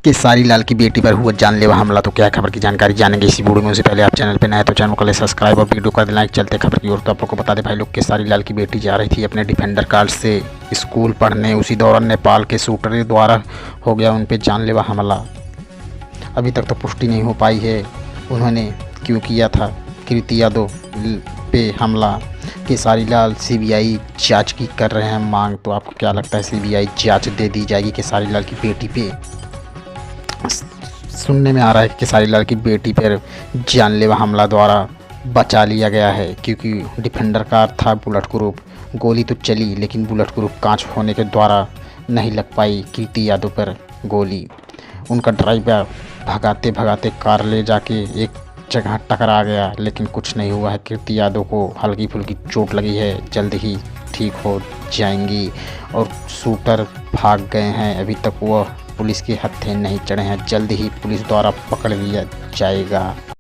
केसारी लाल की बेटी पर हुआ जानलेवा हमला। तो क्या खबर की जानकारी जानेंगे इसी वीडियो में। उससे पहले आप चैनल पर नए तो चैनल को ले सब्सक्राइब और वीडियो कर लाइक। चलते खबर की ओर। तो आप लोग को बता दें भाई लोग, केसारी लाल की बेटी जा रही थी अपने डिफेंडर कार से स्कूल पढ़ने। उसी दौरान नेपाल के शूटर द्वारा हो गया उन पर जानलेवा हमला। अभी तक तो पुष्टि नहीं हो पाई है उन्होंने क्यों किया था कीर्ति यादव पे हमला। केसारी लाल सीबीआई जांच की कर रहे हैं मांग। तो आपको क्या लगता है सीबीआई जांच दे दी जाएगी केसारी लाल की बेटी पे? सुनने में आ रहा है कि केसारी लाल की बेटी पर जानलेवा हमला द्वारा बचा लिया गया है, क्योंकि डिफेंडर कार था बुलेट प्रूफ। गोली तो चली लेकिन बुलेट प्रूफ कांच होने के द्वारा नहीं लग पाई कीर्ति यादव पर गोली। उनका ड्राइवर भगाते भगाते कार ले जाके एक जगह टकरा गया, लेकिन कुछ नहीं हुआ है। कीर्ति यादव को हल्की फुल्की चोट लगी है, जल्द ही ठीक हो जाएंगी। और शूटर भाग गए हैं, अभी तक वह पुलिस के हत्थे नहीं चढ़े हैं। जल्द ही पुलिस द्वारा पकड़ लिया जाएगा।